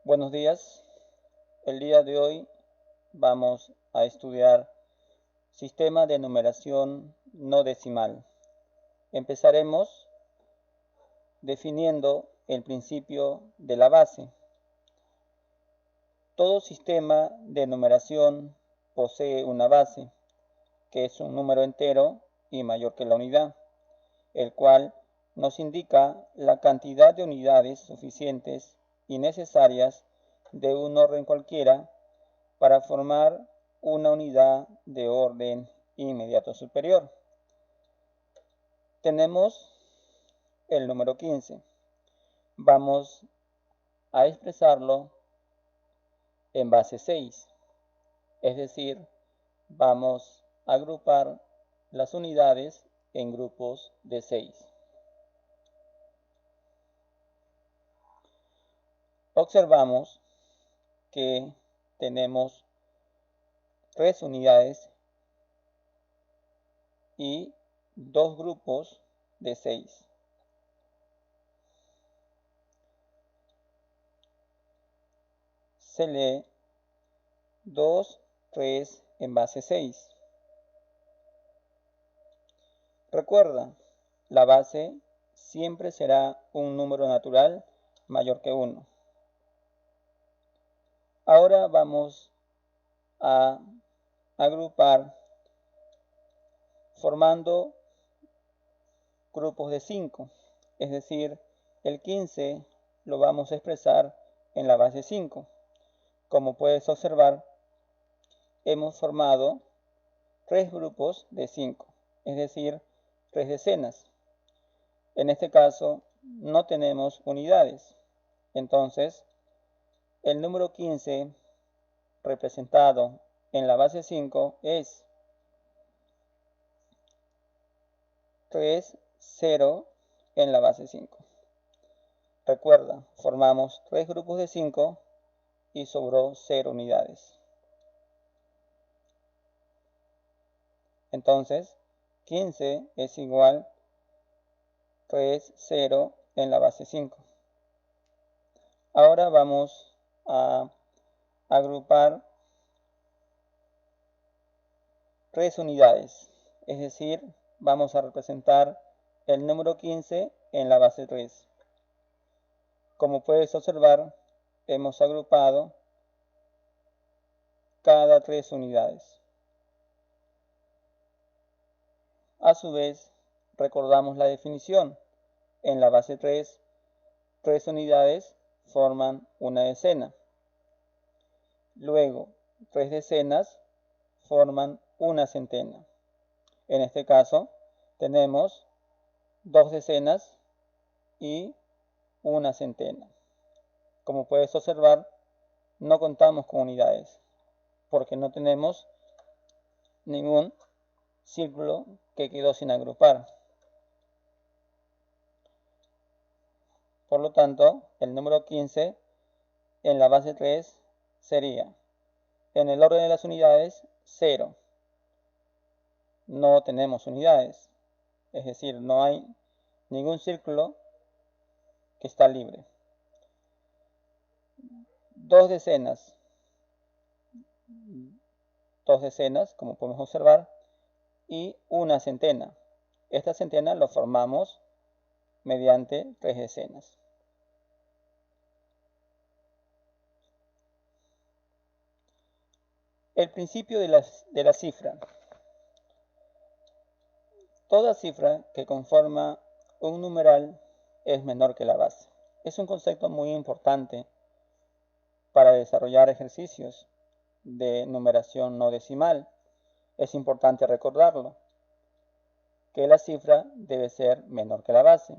Buenos días. El día de hoy vamos a estudiar sistema de numeración no decimal. Empezaremos definiendo el principio de la base. Todo sistema de numeración posee una base, que es un número entero y mayor que la unidad, el cual nos indica la cantidad de unidades suficientes y necesarias de un orden cualquiera para formar una unidad de orden inmediato superior. Tenemos el número 15. Vamos a expresarlo en base 6, es decir, vamos a agrupar las unidades en grupos de 6. Observamos que tenemos 3 unidades y 2 grupos de 6. Se lee 2, 3 en base 6. Recuerda, la base siempre será un número natural mayor que 1. Ahora vamos a agrupar formando grupos de 5, es decir, el 15 lo vamos a expresar en la base 5. Como puedes observar, hemos formado 3 grupos de 5, es decir, 3 decenas. En este caso no tenemos unidades, entonces el número 15 representado en la base 5 es 3, 0 en la base 5. Recuerda, formamos 3 grupos de 5 y sobró 0 unidades. Entonces, 15 es igual 3, 0 en la base 5. Ahora vamos a agrupar 3 unidades, es decir, vamos a representar el número 15 en la base 3. Como puedes observar, hemos agrupado cada 3 unidades. A su vez, recordamos la definición. En la base 3, 3 unidades forman una decena. Luego, 3 decenas forman una centena. En este caso, tenemos 2 decenas y una centena. Como puedes observar, no contamos con unidades, porque no tenemos ningún círculo que quedó sin agrupar. Por lo tanto, el número 15 en la base 3 sería, en el orden de las unidades, 0. No tenemos unidades, es decir, no hay ningún círculo que está libre. 2 decenas. 2 decenas, como podemos observar, y una centena. Esta centena lo formamos mediante 3 decenas. El principio de la cifra. Toda cifra que conforma un numeral es menor que la base. Es un concepto muy importante para desarrollar ejercicios de numeración no decimal. Es importante recordarlo, que la cifra debe ser menor que la base.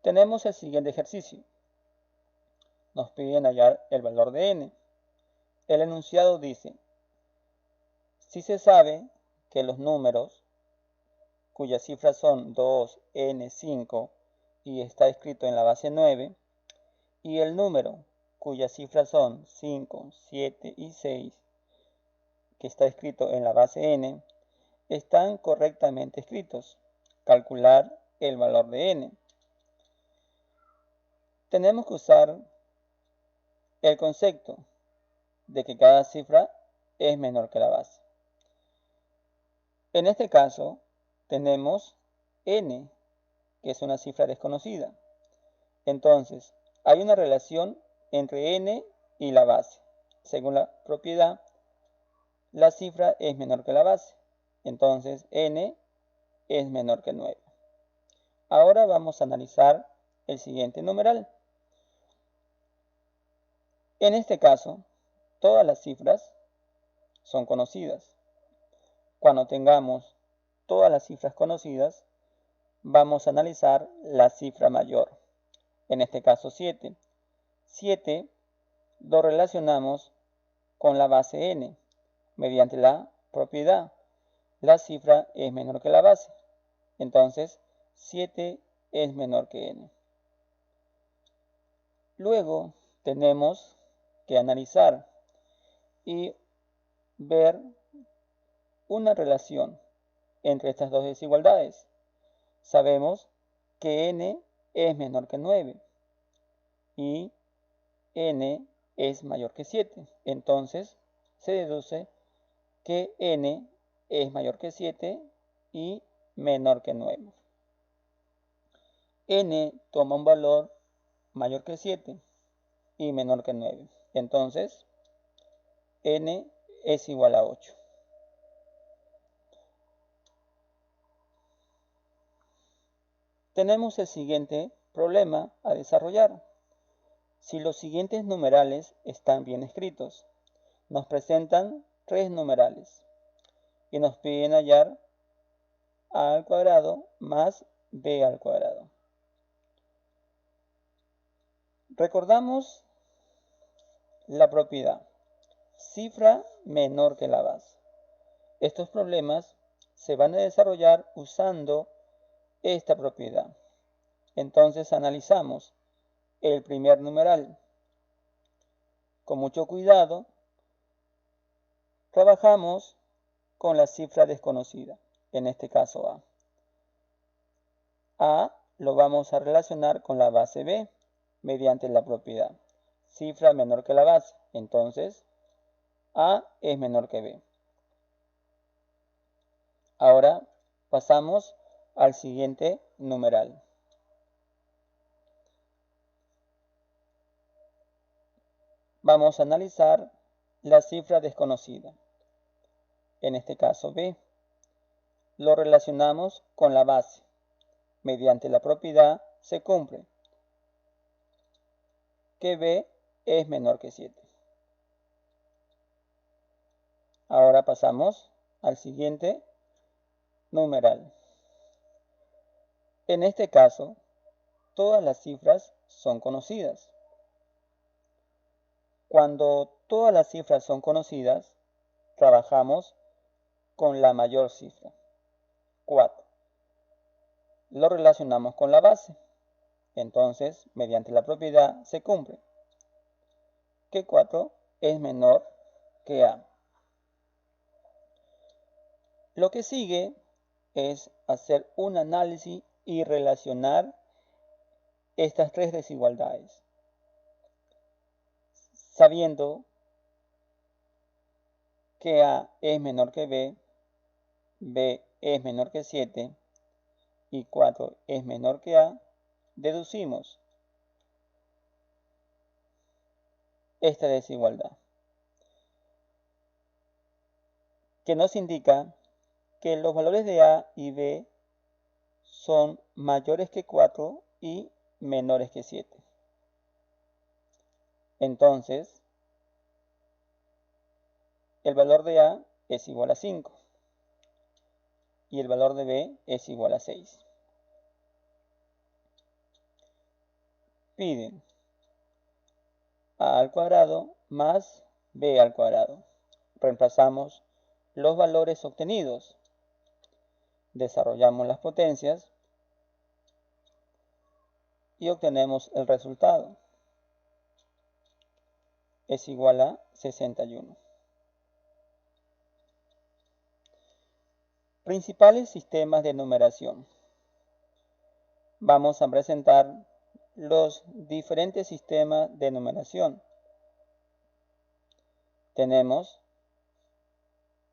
Tenemos el siguiente ejercicio. Nos piden hallar el valor de n. El enunciado dice, si se sabe que los números cuyas cifras son 2, n, 5 y está escrito en la base 9, y el número cuyas cifras son 5, 7 y 6 que está escrito en la base n, están correctamente escritos. Calcular el valor de n. tenemos que usar el concepto de que cada cifra es menor que la base. En este caso, tenemos n, que es una cifra desconocida. Entonces, hay una relación entre n y la base. Según la propiedad, la cifra es menor que la base. Entonces, n es menor que 9. Ahora vamos a analizar el siguiente numeral. En este caso, todas las cifras son conocidas. Cuando tengamos todas las cifras conocidas, vamos a analizar la cifra mayor. En este caso 7. 7 lo relacionamos con la base n mediante la propiedad. La cifra es menor que la base. Entonces, 7 es menor que n. Luego tenemos que analizar y ver una relación entre estas dos desigualdades. Sabemos que n es menor que 9 y n es mayor que 7. Entonces, se deduce que n es mayor que 7 y menor que 9. N toma un valor mayor que 7 y menor que 9. Entonces, n es igual a 8. Tenemos el siguiente problema a desarrollar. Si los siguientes numerales están bien escritos, nos presentan tres numerales y nos piden hallar a al cuadrado más b al cuadrado. Recordamos la propiedad, cifra menor que la base. Estos problemas se van a desarrollar usando esta propiedad. Entonces analizamos el primer numeral. Con mucho cuidado, trabajamos con la cifra desconocida, en este caso a. A lo vamos a relacionar con la base b mediante la propiedad, cifra menor que la base. Entonces, a es menor que b. Ahora pasamos al siguiente numeral. Vamos a analizar la cifra desconocida, en este caso b. Lo relacionamos con la base. Mediante la propiedad se cumple que b es menor que 7. Ahora pasamos al siguiente numeral. En este caso, todas las cifras son conocidas. Cuando todas las cifras son conocidas, trabajamos con la mayor cifra, 4. Lo relacionamos con la base. Entonces, mediante la propiedad se cumple que 4 es menor que a. Lo que sigue es hacer un análisis y relacionar estas tres desigualdades, sabiendo que a es menor que b, b es menor que 7 y 4 es menor que a, deducimos esta desigualdad, que nos indica que los valores de a y b son mayores que 4 y menores que 7. Entonces, el valor de a es igual a 5 y el valor de b es igual a 6. Piden a al cuadrado más b al cuadrado. Reemplazamos los valores obtenidos. Desarrollamos las potencias y obtenemos el resultado. Es igual a 61. Principales sistemas de numeración. Vamos a presentar los diferentes sistemas de numeración. Tenemos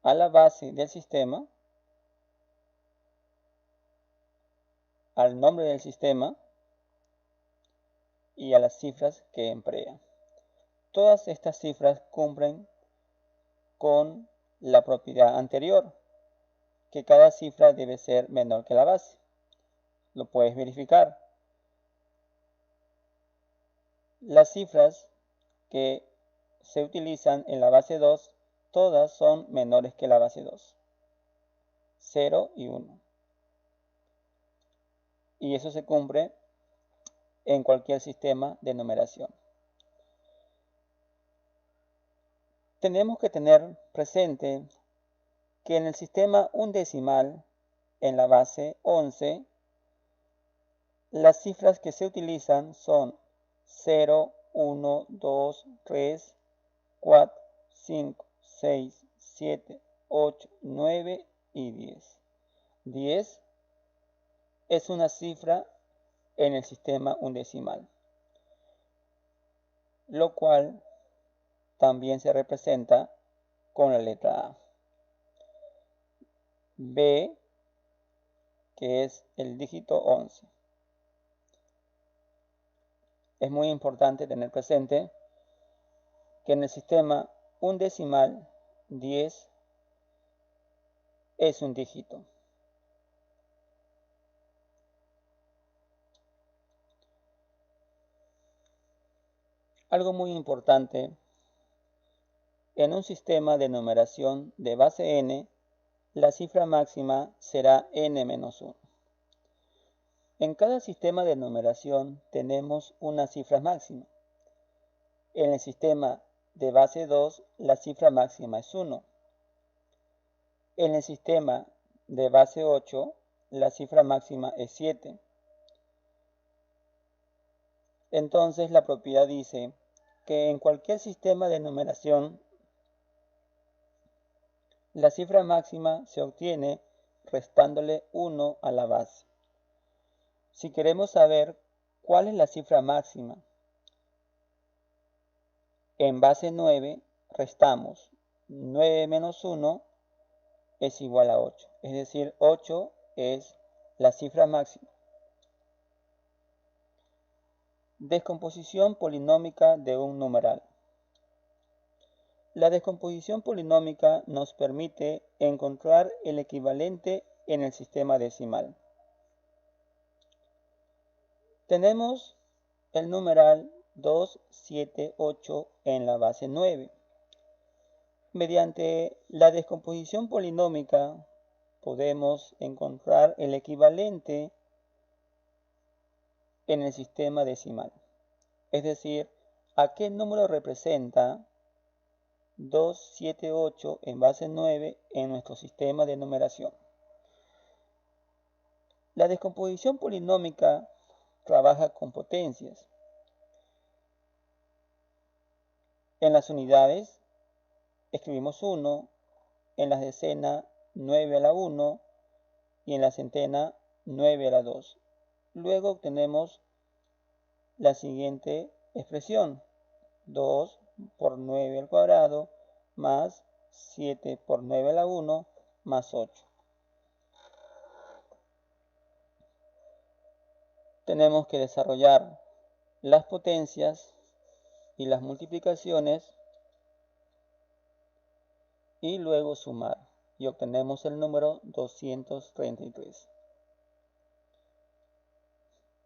a la base del sistema, al nombre del sistema y a las cifras que emplea. Todas estas cifras cumplen con la propiedad anterior, que cada cifra debe ser menor que la base. Lo puedes verificar. Las cifras que se utilizan en la base 2, todas son menores que la base 2. 0 y 1. Y eso se cumple en cualquier sistema de numeración. Tenemos que tener presente que en el sistema undecimal, en la base 11, las cifras que se utilizan son 0, 1, 2, 3, 4, 5, 6, 7, 8, 9 y 10. 10 es una cifra en el sistema undecimal, lo cual también se representa con la letra A. B, que es el dígito 11. Es muy importante tener presente que en el sistema undecimal 10 es un dígito. Algo muy importante, en un sistema de numeración de base n, la cifra máxima será n-1. En cada sistema de numeración tenemos una cifra máxima. En el sistema de base 2, la cifra máxima es 1. En el sistema de base 8, la cifra máxima es 7. Entonces la propiedad dice que en cualquier sistema de numeración, la cifra máxima se obtiene restándole 1 a la base. Si queremos saber cuál es la cifra máxima, en base 9 restamos 9 menos 1 es igual a 8. Es decir, 8 es la cifra máxima. Descomposición polinómica de un numeral. La descomposición polinómica nos permite encontrar el equivalente en el sistema decimal. Tenemos el numeral 278 en la base 9. Mediante la descomposición polinómica podemos encontrar el equivalente en el sistema decimal. Es decir, a qué número representa 278 en base 9 en nuestro sistema de numeración. La descomposición polinómica trabaja con potencias. En las unidades escribimos 1, en las decenas 9 a la 1 y en la centena 9 a la 2. Luego obtenemos la siguiente expresión: 2 por 9 al cuadrado más 7 por 9 a la 1 más 8. Tenemos que desarrollar las potencias y las multiplicaciones y luego sumar y obtenemos el número 233.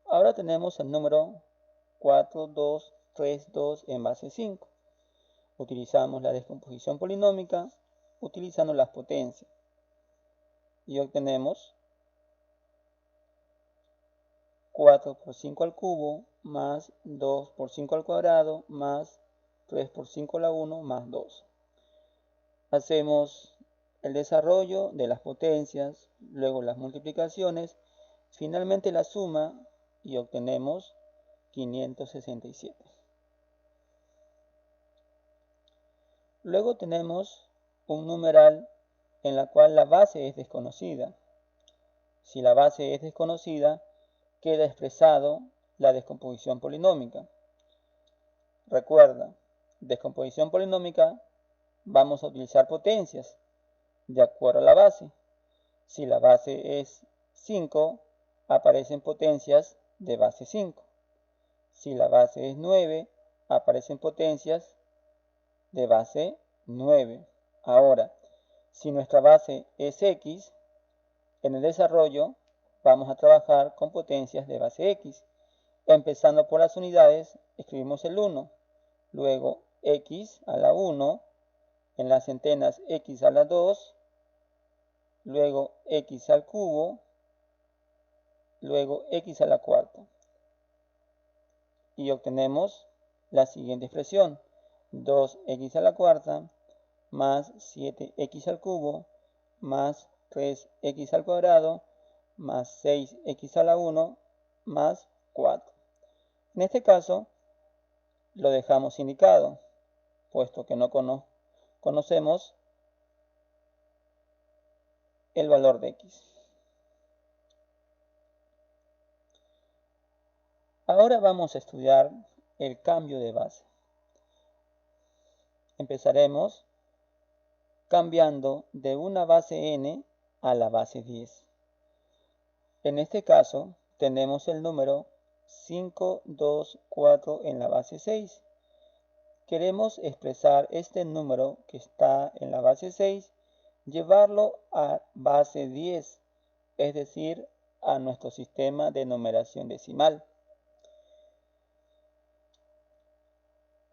Ahora tenemos el número 4232 en base 5. Utilizamos la descomposición polinómica utilizando las potencias y obtenemos 4 por 5 al cubo más 2 por 5 al cuadrado más 3 por 5 a la 1 más 2. Hacemos el desarrollo de las potencias, luego las multiplicaciones, finalmente la suma y obtenemos 567. Luego tenemos un numeral en la cual la base es desconocida. Si la base es desconocida, queda expresado la descomposición polinómica. Recuerda, descomposición polinómica, vamos a utilizar potencias de acuerdo a la base. Si la base es 5, aparecen potencias de base 5. Si la base es 9, aparecen potencias de base 9. Ahora, si nuestra base es X, en el desarrollo vamos a trabajar con potencias de base X. Empezando por las unidades, escribimos el 1, luego X a la 1, en las centenas X a la 2, luego X al cubo, luego X a la cuarta. Y obtenemos la siguiente expresión: 2x a la cuarta más 7x al cubo más 3x al cuadrado más 6x a la 1 más 4. En este caso lo dejamos indicado, puesto que no conocemos el valor de x. Ahora vamos a estudiar el cambio de base. Empezaremos cambiando de una base n a la base 10. En este caso tenemos el número 5, 2, 4 en la base 6. Queremos expresar este número que está en la base 6, llevarlo a base 10, es decir, a nuestro sistema de numeración decimal.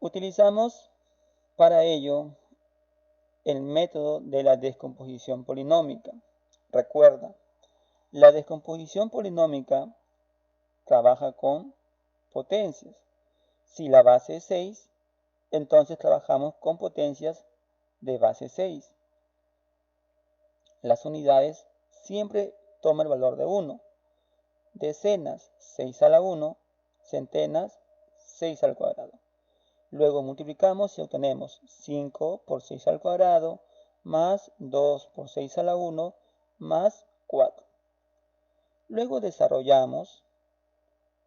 Utilizamos para ello el método de la descomposición polinómica. Recuerda, la descomposición polinómica trabaja con potencias. Si la base es 6, entonces trabajamos con potencias de base 6. Las unidades siempre toman el valor de 1. Decenas, 6 a la 1. Centenas, 6 al cuadrado. Luego multiplicamos y obtenemos 5 por 6 al cuadrado más 2 por 6 a la 1 más 4. Luego desarrollamos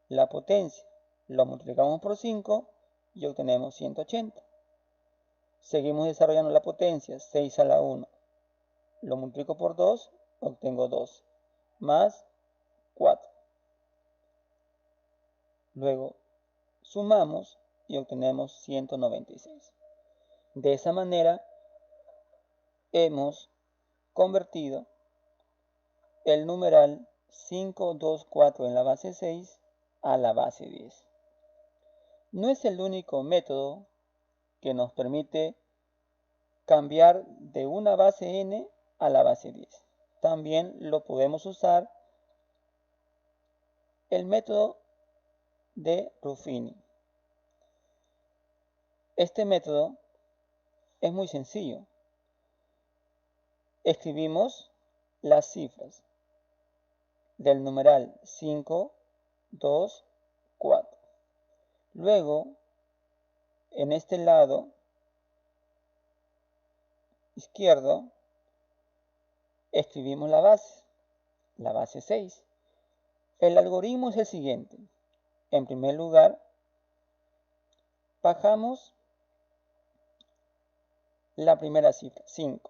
la potencia. Lo multiplicamos por 5 y obtenemos 180. Seguimos desarrollando la potencia, 6 a la 1. Lo multiplico por 2, obtengo 2 más 4. Luego sumamos y obtenemos 196. De esa manera hemos convertido el numeral 5, 2, 4 en la base 6 a la base 10. No es el único método que nos permite cambiar de una base n a la base 10. También lo podemos usar el método de Ruffini. Este método es muy sencillo. Escribimos las cifras del numeral 5, 2, 4. Luego, en este lado izquierdo, escribimos la base 6. El algoritmo es el siguiente. En primer lugar, bajamos la primera cifra, 5,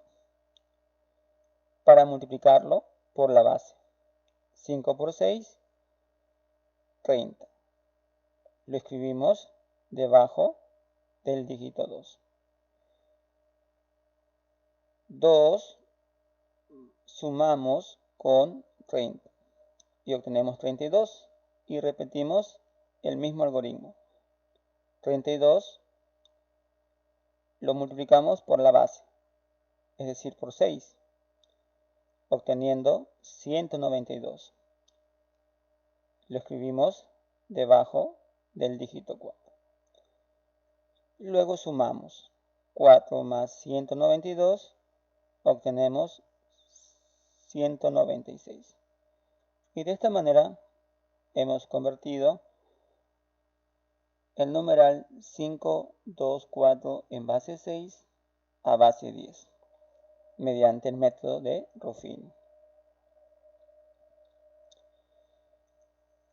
para multiplicarlo por la base. 5 por 6, 30. Lo escribimos debajo del dígito 2. 2 sumamos con 30 y obtenemos 32 y repetimos el mismo algoritmo. 32 lo multiplicamos por la base, es decir, por 6, obteniendo 192. Lo escribimos debajo del dígito 4. Luego sumamos 4 más 192, obtenemos 196. Y de esta manera hemos convertido el numeral 5, 2, 4 en base 6 a base 10 mediante el método de Ruffini.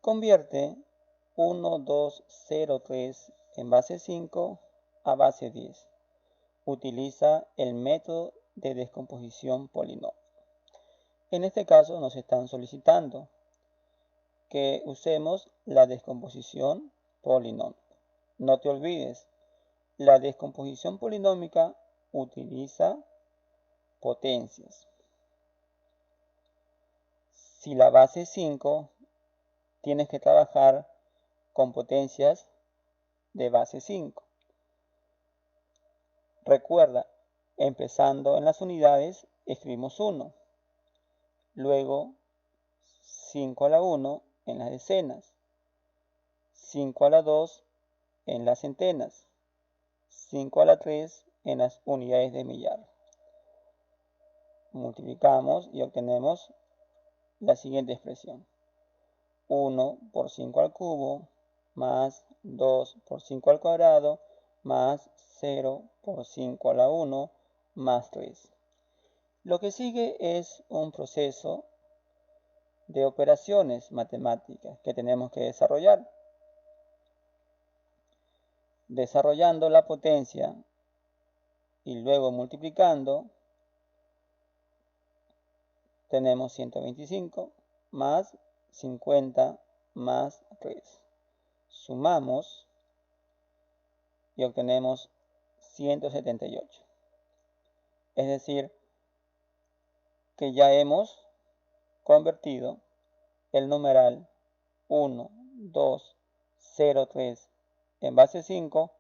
Convierte 1, 2, 0, 3 en base 5 a base 10. Utiliza el método de descomposición polinomial. En este caso nos están solicitando que usemos la descomposición polinómica. No te olvides, la descomposición polinómica utiliza potencias. Si la base es 5, tienes que trabajar con potencias de base 5. Recuerda, empezando en las unidades, escribimos 1. Luego 5 a la 1 en las decenas, 5 a la 2 en las centenas, 5 a la 3 en las unidades de millar. Multiplicamos y obtenemos la siguiente expresión. 1 por 5 al cubo más 2 por 5 al cuadrado más 0 por 5 a la 1 más 3. Lo que sigue es un proceso de operaciones matemáticas que tenemos que desarrollar. Desarrollando la potencia y luego multiplicando, tenemos 125 más 50 más 3. Sumamos y obtenemos 178. Es decir, que ya hemos convertido el numeral 1, 2, 0, 3 en base 5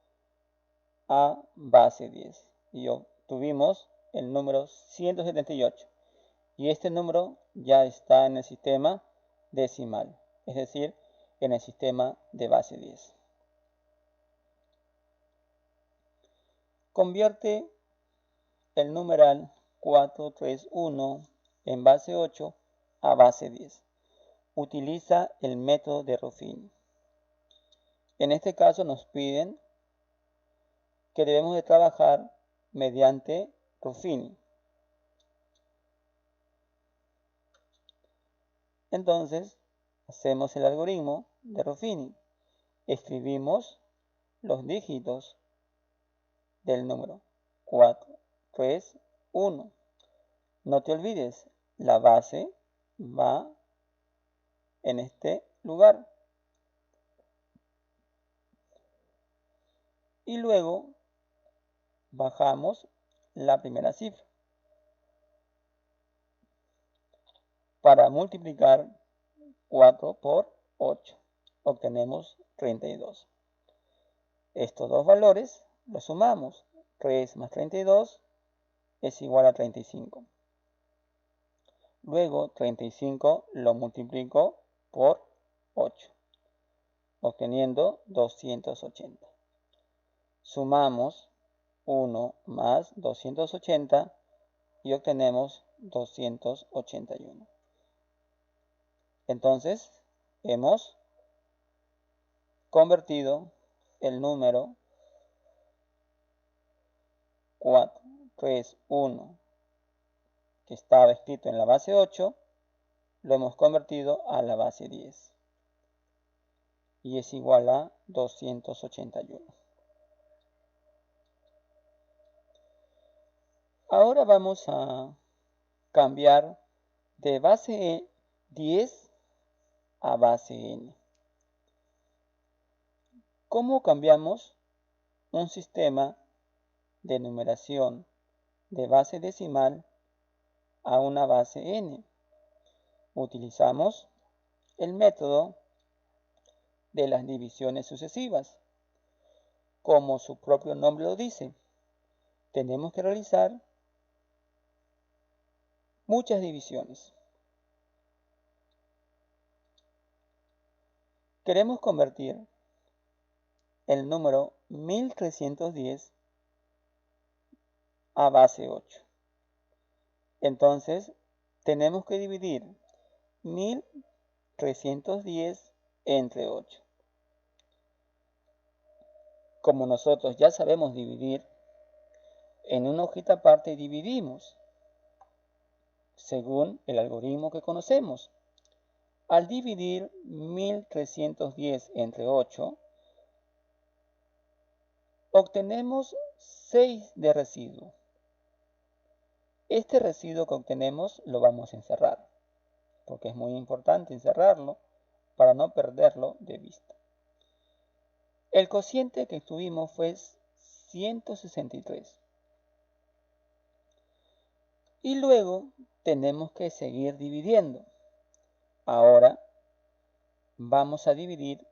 a base 10. Y obtuvimos el número 178. Y este número ya está en el sistema decimal, es decir, en el sistema de base 10. Convierte el numeral 431 en base 8 a base 10. Utiliza el método de Ruffini. En este caso nos piden que debemos de trabajar mediante Ruffini. Entonces, hacemos el algoritmo de Ruffini. Escribimos los dígitos del número 4, 3, 1. No te olvides, la base va en este lugar. Y luego bajamos la primera cifra. Para multiplicar 4 por 8, obtenemos 32. Estos dos valores los sumamos. 3 más 32 es igual a 35. Luego 35 lo multiplico por 8, obteniendo 280. Sumamos 1 más 280 y obtenemos 281. Entonces, hemos convertido el número 4, 3, 1, que estaba escrito en la base 8, lo hemos convertido a la base 10. Y es igual a 281. Ahora vamos a cambiar de base 10 a base n. ¿Cómo cambiamos un sistema de numeración de base decimal a una base n? Utilizamos el método de las divisiones sucesivas. Como su propio nombre lo dice, tenemos que realizar muchas divisiones. Queremos convertir el número 1310 a base 8. Entonces, tenemos que dividir 1310 entre 8. Como nosotros ya sabemos dividir, en una hojita aparte dividimos según el algoritmo que conocemos. Al dividir 1310 entre 8, obtenemos 6 de residuo. Este residuo que obtenemos lo vamos a encerrar, porque es muy importante encerrarlo para no perderlo de vista. El cociente que tuvimos fue 163. Y luego tenemos que seguir dividiendo. Ahora vamos a dividir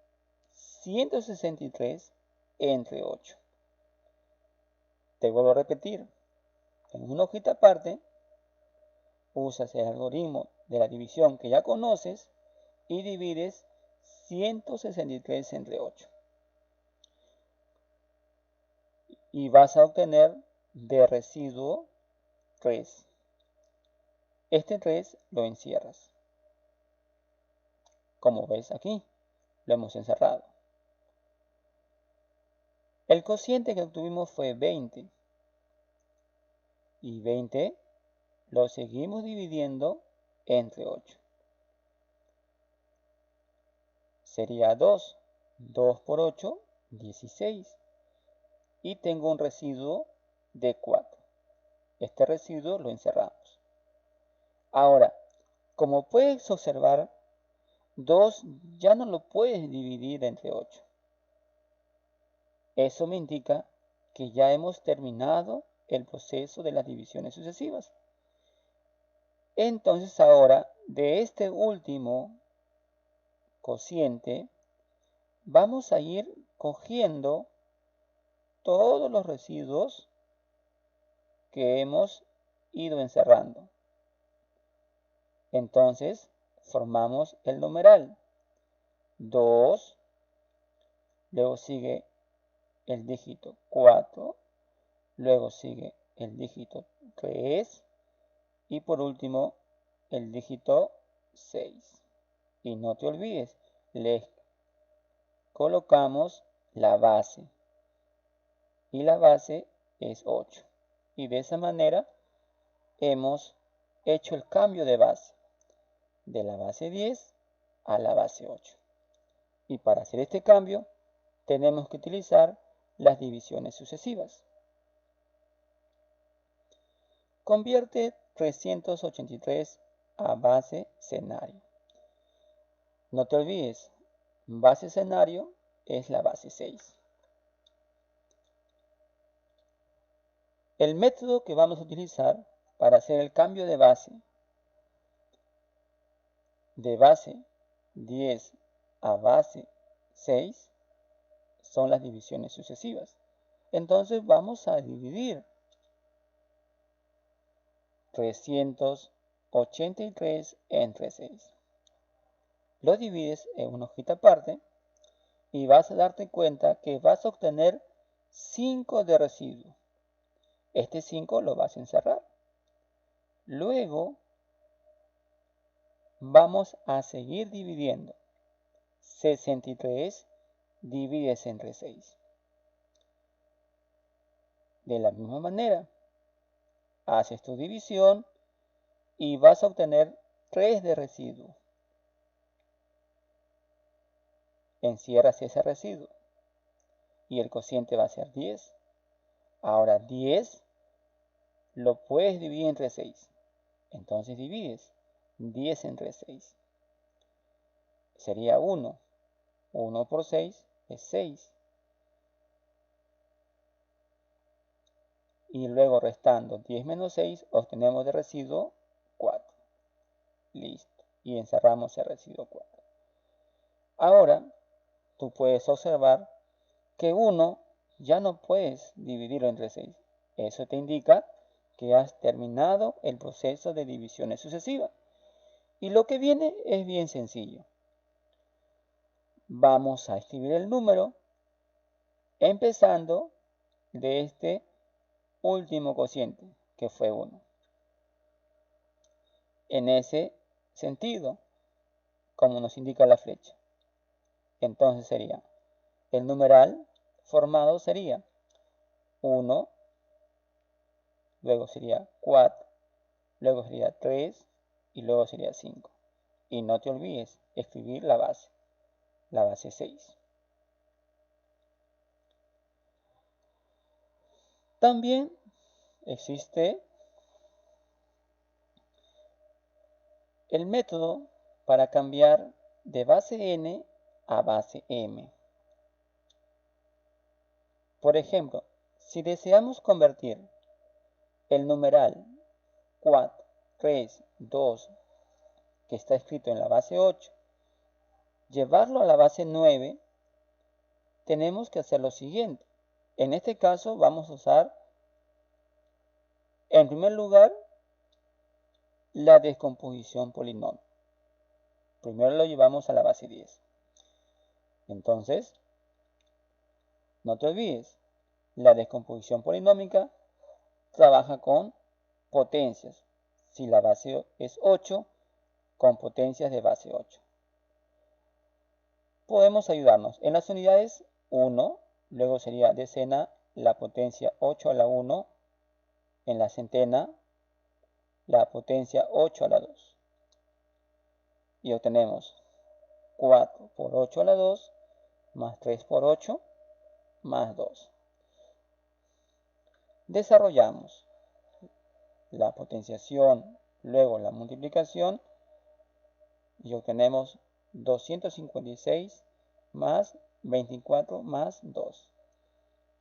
163 entre 8. Te vuelvo a repetir. En una hojita aparte, usas el algoritmo de la división que ya conoces y divides 163 entre 8. Y vas a obtener de residuo 3. Este 3 lo encierras. Como ves aquí, lo hemos encerrado. El cociente que obtuvimos fue 20. Y 20 lo seguimos dividiendo entre 8. Sería 2. 2 por 8, 16. Y tengo un residuo de 4. Este residuo lo encerramos. Ahora, como puedes observar, 2 ya no lo puedes dividir entre 8. Eso me indica que ya hemos terminado el proceso de las divisiones sucesivas. Entonces ahora, de este último cociente, vamos a ir cogiendo todos los residuos que hemos ido encerrando. Entonces, formamos el numeral 2, luego sigue el dígito 4, luego sigue el dígito 3 y por último el dígito 6. Y no te olvides, le colocamos la base y la base es 8. Y de esa manera hemos hecho el cambio de base de la base 10 a la base 8. Y para hacer este cambio tenemos que utilizar las divisiones sucesivas. Convierte 383 a base escenario. No te olvides, base escenario es la base 6. El método que vamos a utilizar para hacer el cambio de base 10 a base 6 son las divisiones sucesivas. Entonces vamos a dividir 383 entre 6. Lo divides en una hojita aparte y vas a darte cuenta que vas a obtener 5 de residuo. Este 5 lo vas a encerrar. Luego vamos a seguir dividiendo. 63 divides entre 6. De la misma manera, haces tu división y vas a obtener 3 de residuo. Encierras ese residuo y el cociente va a ser 10. Ahora 10 lo puedes dividir entre 6. Entonces divides 10 entre 6. Sería 1. 1 por 6 es 6. Y luego restando 10 menos 6 obtenemos de residuo 4. Listo. Y encerramos el residuo 4. Ahora tú puedes observar que 1 ya no puedes dividirlo entre 6. Eso te indica que has terminado el proceso de divisiones sucesivas. Y lo que viene es bien sencillo. Vamos a escribir el número empezando de este último cociente, que fue 1. En ese sentido, como nos indica la flecha. Entonces sería, el numeral formado sería 1, luego sería 4, luego sería 3 y luego sería 5. Y no te olvides escribir la base 6. También existe el método para cambiar de base n a base m. Por ejemplo, si deseamos convertir el numeral 4, 3, 2, que está escrito en la base 8, llevarlo a la base 9, tenemos que hacer lo siguiente. En este caso vamos a usar, en primer lugar, la descomposición polinomial. Primero lo llevamos a la base 10. Entonces, no te olvides, la descomposición polinómica trabaja con potencias. Si la base es 8, con potencias de base 8. Podemos ayudarnos. En las unidades 1, luego sería decena la potencia 8 a la 1. En la centena, la potencia 8 a la 2. Y obtenemos 4 por 8 a la 2, más 3 por 8, más 2. Desarrollamos la potenciación, luego la multiplicación, y obtenemos 256 más 24 más 2.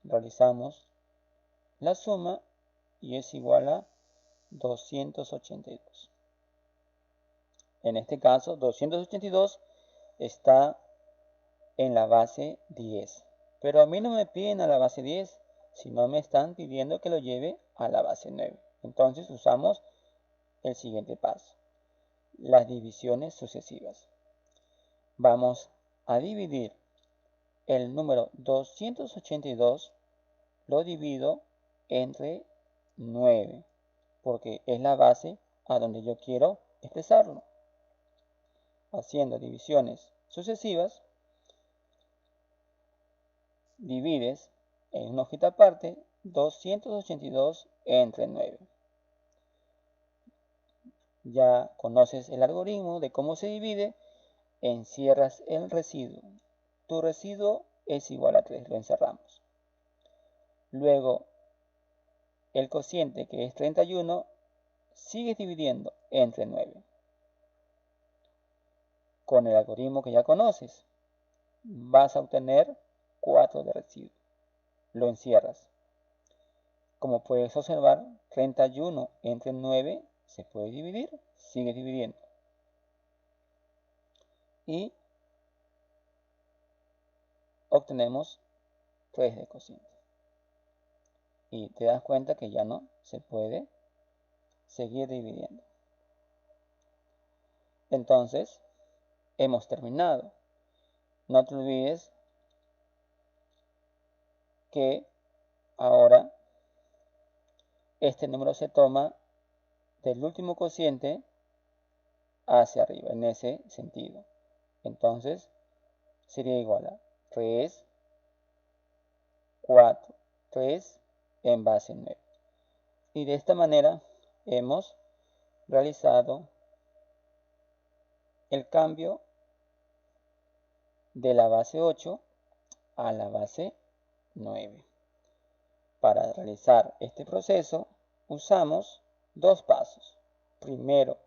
Realizamos la suma y es igual a 282. En este caso, 282 está en la base 10. Pero a mí no me piden a la base 10, sino me están pidiendo que lo lleve a la base 9. Entonces usamos el siguiente paso: las divisiones sucesivas. Vamos a dividir el número 282, lo divido entre 9, porque es la base a donde yo quiero expresarlo. Haciendo divisiones sucesivas, divides en una hojita aparte 282 entre 9. Ya conoces el algoritmo de cómo se divide. Encierras el residuo. Tu residuo es igual a 3, lo encerramos. Luego, el cociente, que es 31, sigues dividiendo entre 9. Con el algoritmo que ya conoces, vas a obtener 4 de residuo. Lo encierras. Como puedes observar, 31 entre 9 se puede dividir, sigue dividiendo. Y obtenemos 3 de cociente. Y te das cuenta que ya no se puede seguir dividiendo. Entonces, hemos terminado. No te olvides que ahora este número se toma del último cociente hacia arriba, en ese sentido. Entonces, sería igual a 3, 4, 3 en base 9. Y de esta manera hemos realizado el cambio de la base 8 a la base 9. Para realizar este proceso usamos dos pasos. Primero,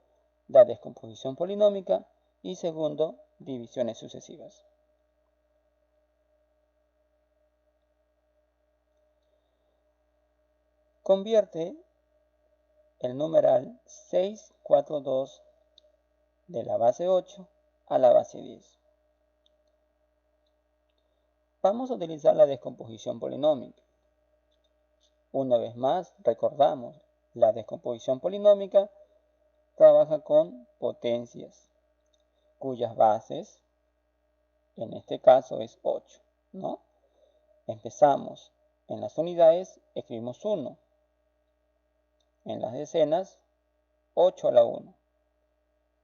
la descomposición polinómica y segundo, divisiones sucesivas. Convierte el numeral 642 de la base 8 a la base 10. Vamos a utilizar la descomposición polinómica. Una vez más, recordamos, la descomposición polinómica trabaja con potencias, cuyas bases, en este caso es 8, ¿no? Empezamos en las unidades, escribimos 1. En las decenas, 8 a la 1.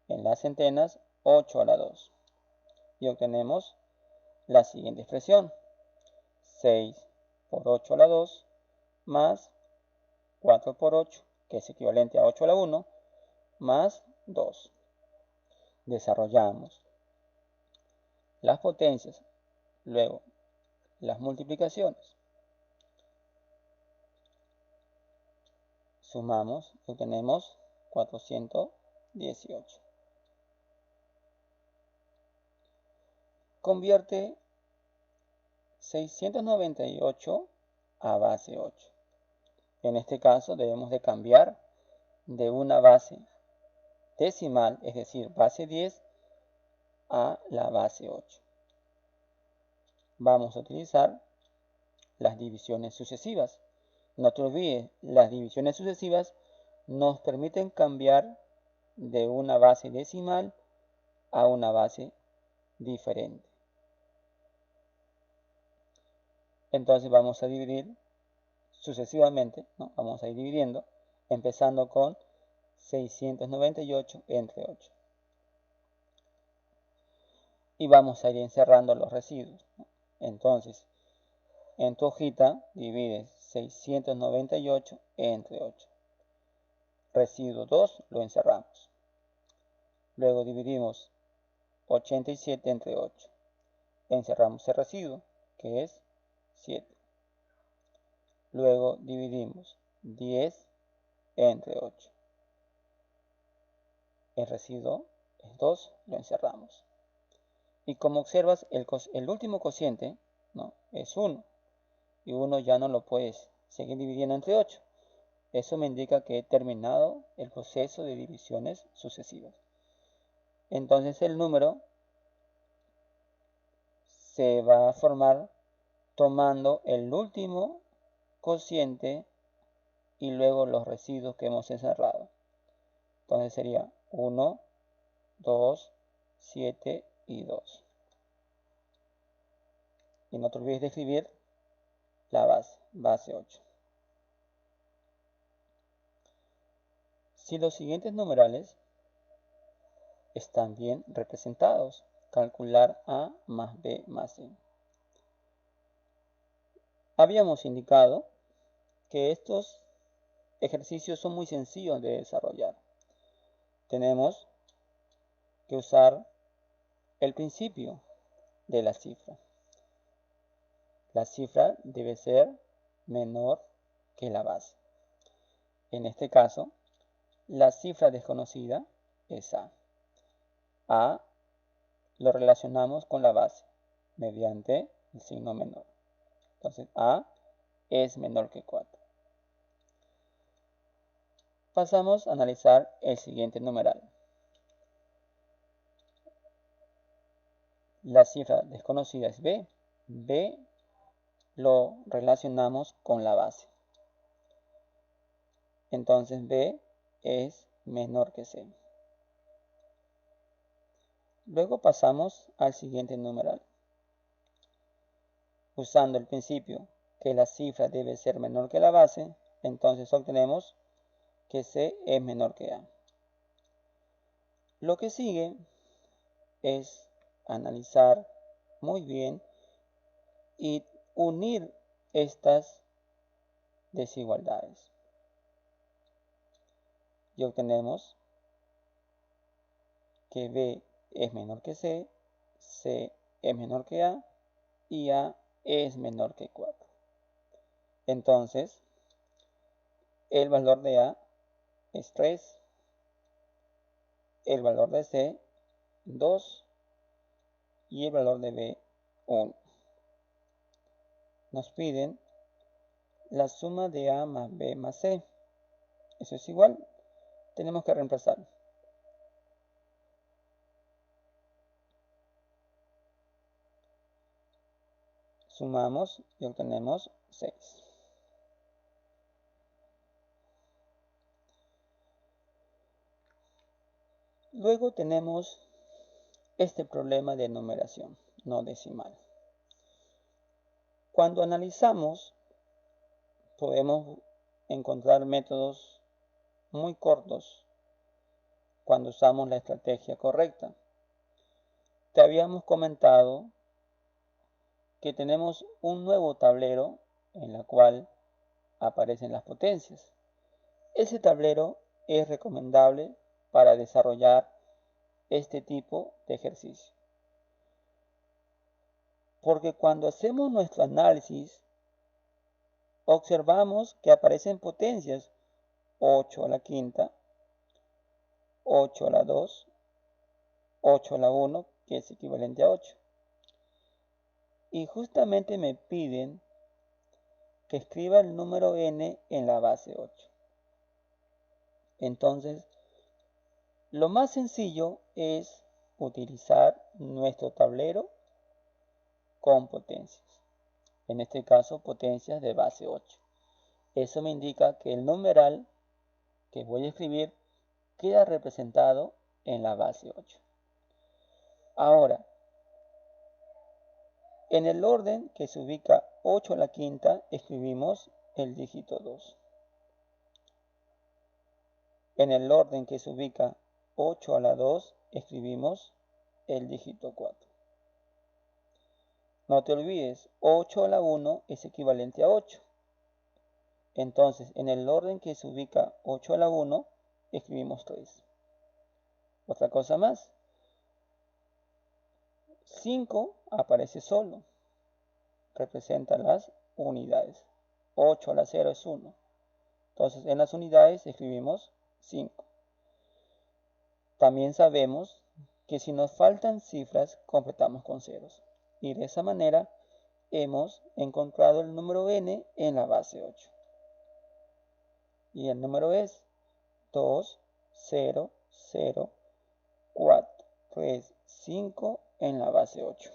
En las centenas, 8 a la 2. Y obtenemos la siguiente expresión: 6 por 8 a la 2 más 4 por 8, que es equivalente a 8 a la 1, más 2. desarrollamos las potencias, luego las multiplicaciones, sumamos y obtenemos 418. Convierte 698 a base 8. En este caso debemos de cambiar de una base decimal, es decir, base 10, a la base 8. Vamos a utilizar las divisiones sucesivas. No te olvides, las divisiones sucesivas nos permiten cambiar de una base decimal a una base diferente. Entonces vamos a dividir sucesivamente, ¿no? Vamos a ir dividiendo, empezando con 698 entre 8. Y vamos a ir encerrando los residuos, ¿no? Entonces, en tu hojita divides 698 entre 8. Residuo 2 lo encerramos. Luego dividimos 87 entre 8. Encerramos el residuo, que es 7. Luego dividimos 10 entre 8. El residuo es 2, lo encerramos. Y como observas, el último cociente, ¿no?, es 1. Y 1 ya no lo puedes seguir dividiendo entre 8. Eso me indica que he terminado el proceso de divisiones sucesivas. Entonces el número se va a formar tomando el último cociente y luego los residuos que hemos encerrado. Entonces sería 1, 2, 7 y 2. Y no te olvides de escribir la base 8. Si los siguientes numerales están bien representados, calcular A más B más C. Habíamos indicado que estos ejercicios son muy sencillos de desarrollar. Tenemos que usar el principio de la cifra. La cifra debe ser menor que la base. En este caso, la cifra desconocida es A. A lo relacionamos con la base mediante el signo menor. Entonces A es menor que 4. Pasamos a analizar el siguiente numeral. La cifra desconocida es B. B lo relacionamos con la base. Entonces B es menor que C. Luego pasamos al siguiente numeral. Usando el principio que la cifra debe ser menor que la base, entonces obtenemos que C es menor que A. Lo que sigue es analizar muy bien y unir estas desigualdades. Y obtenemos que B es menor que C, C es menor que A y A es menor que 4. Entonces, el valor de A es 3, el valor de C 2 y el valor de B 1. Nos piden la suma de A más B más C. Eso es igual, tenemos que reemplazar. Sumamos y obtenemos 6. Luego tenemos este problema de numeración no decimal. Cuando analizamos, podemos encontrar métodos muy cortos cuando usamos la estrategia correcta. Te habíamos comentado que tenemos un nuevo tablero en el cual aparecen las potencias. Ese tablero es recomendable para desarrollar este tipo de ejercicio. Porque cuando hacemos nuestro análisis, observamos que aparecen potencias 8 a la quinta, 8 a la 2, 8 a la 1, que es equivalente a 8. Y justamente me piden que escriba el número n en la base 8. Entonces, lo más sencillo es utilizar nuestro tablero con potencias. En este caso, potencias de base 8. Eso me indica que el numeral que voy a escribir queda representado en la base 8. Ahora, en el orden que se ubica 8 a la quinta, escribimos el dígito 2. En el orden que se ubica 8 a la 2, escribimos el dígito 4. No te olvides, 8 a la 1 es equivalente a 8. Entonces, en el orden que se ubica 8 a la 1, escribimos 3. Otra cosa más. 5 aparece solo. Representa las unidades. 8 a la 0 es 1. Entonces, en las unidades escribimos 5. También sabemos que si nos faltan cifras, completamos con ceros. Y de esa manera hemos encontrado el número n en la base 8. Y el número es 2, 0, 0, 4, 3, 5 en la base 8.